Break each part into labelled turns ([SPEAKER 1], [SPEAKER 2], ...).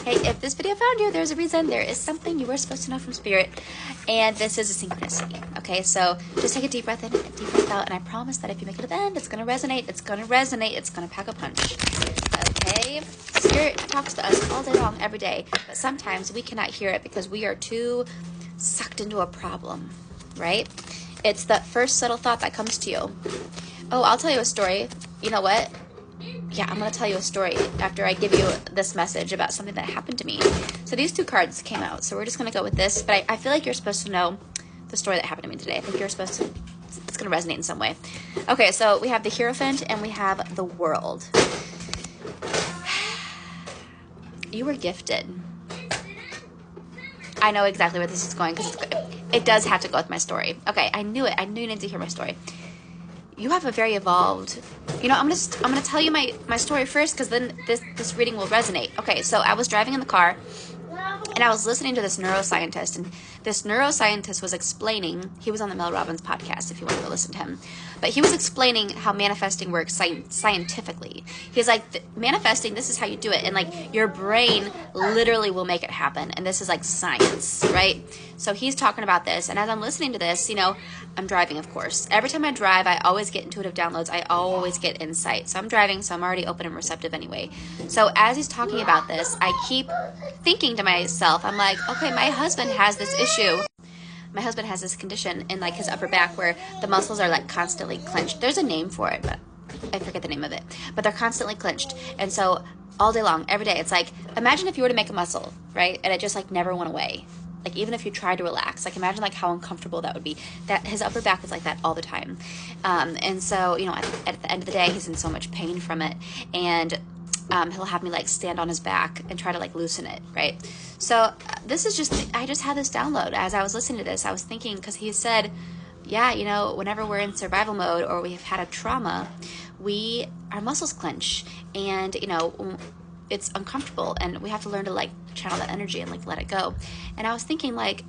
[SPEAKER 1] Hey, if this video found you, there's a reason. There is something you were supposed to know from Spirit, and this is a synchronicity. Okay, so just take a deep breath in, a deep breath out, and I promise that if you make it to the end, it's going to resonate, it's going to resonate, it's going to pack a punch. Okay, Spirit talks to us all day long, every day, but sometimes we cannot hear it because we are too sucked into a problem, right? It's that first subtle thought that comes to you. Oh, I'll tell you a story. You know what? Yeah, I'm going to tell you a story after I give you this message about something that happened to me. So these two cards came out, so we're just going to go with this, but I feel like you're supposed to know the story that happened to me today. I think you're supposed to, it's going to resonate in some way. Okay, so we have the Hierophant and we have the World. You were gifted. I know exactly where this is going because it does have to go with my story. Okay, I knew it. I knew you needed to hear my story. You have a very evolved, you know, I'm gonna tell you my story first because then this reading will resonate. Okay, so I was driving in the car and I was listening to this neuroscientist, and this neuroscientist was explaining, he was on the Mel Robbins podcast if you want to go listen to him, but he was explaining how manifesting works scientifically. He's like, manifesting, this is how you do it, and like your brain literally will make it happen, and this is like science, right? So he's talking about this, and as I'm listening to this, you know, I'm driving, of course. Every time I drive, I always get intuitive downloads. I always get insight. So I'm driving, so I'm already open and receptive anyway. So as he's talking about this, I keep thinking to myself, I'm like, okay, my husband has this issue. My husband has this condition in like his upper back where the muscles are like constantly clenched. There's a name for it, but I forget the name of it. But they're constantly clenched. And so all day long, every day, it's like, imagine if you were to make a muscle, right? And it just like never went away. Like even if you tried to relax, like imagine like how uncomfortable that would be. That his upper back is like that all the time. And so, you know, at the end of the day, he's in so much pain from it. And he'll have me like stand on his back and try to like loosen it, right? So this is just, I just had this download as I was listening to this. I was thinking, because he said, yeah, you know, whenever we're in survival mode or we have had a trauma, our muscles clench, and you know, it's uncomfortable, and we have to learn to like channel that energy and like let it go. And I was thinking, like,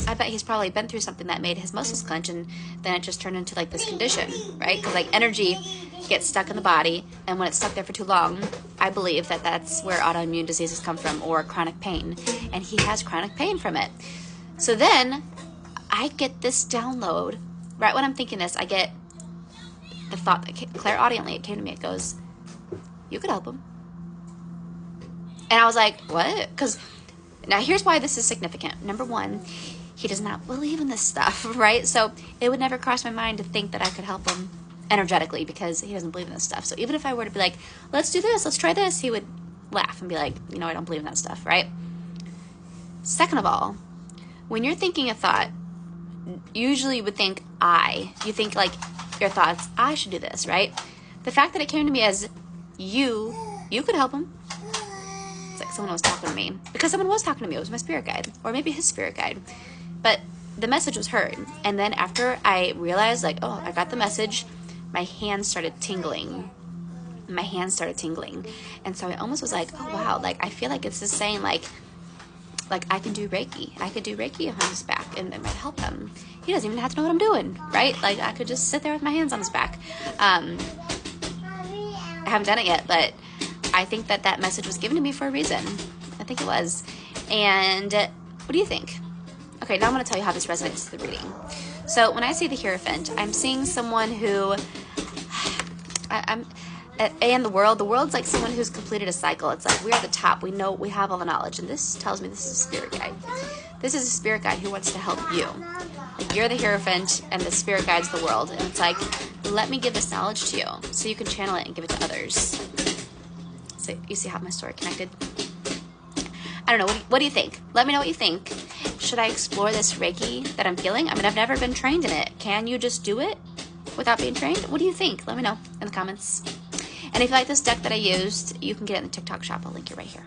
[SPEAKER 1] I bet he's probably been through something that made his muscles clench, and then it just turned into like this condition, right? Because like energy gets stuck in the body, and when it's stuck there for too long, I believe that that's where autoimmune diseases come from, or chronic pain, and he has chronic pain from it. So then I get this download right when I'm thinking this. I get the thought that clairaudiently it came to me. It goes, you could help him. And I was like, what? Because now here's why this is significant. Number one, he does not believe in this stuff, right? So it would never cross my mind to think that I could help him energetically because he doesn't believe in this stuff. So even if I were to be like, let's do this, let's try this, he would laugh and be like, you know, I don't believe in that stuff, right? Second of all, when you're thinking a thought, usually you would think you think like your thoughts, I should do this, right? The fact that it came to me as you could help him. Like someone was talking to me, because someone was talking to me. It was my spirit guide, or maybe his spirit guide, but the message was heard. And then after I realized, like, oh, I got the message, my hands started tingling. And so I almost was like, oh wow, like I feel like it's just saying like I can do Reiki on his back, and it might help him. He doesn't even have to know what I'm doing, right? Like I could just sit there with my hands on his back. I haven't done it yet, but I think that message was given to me for a reason. I think it was. And what do you think? Okay, now I'm going to tell you how this resonates to the reading. So when I see the Hierophant, I'm seeing someone who, and the world's like someone who's completed a cycle. It's like we are the top. We know, we have all the knowledge. And this tells me this is a spirit guide. This is a spirit guide who wants to help you. Like you're the Hierophant and the spirit guide's the world. And it's like, let me give this knowledge to you so you can channel it and give it to others. So you see how my story connected? I don't know. What do you think? Let me know what you think. Should I explore this Reiki that I'm feeling? I mean, I've never been trained in it. Can you just do it without being trained? What do you think? Let me know in the comments. And if you like this deck that I used, you can get it in the TikTok shop. I'll link it right here.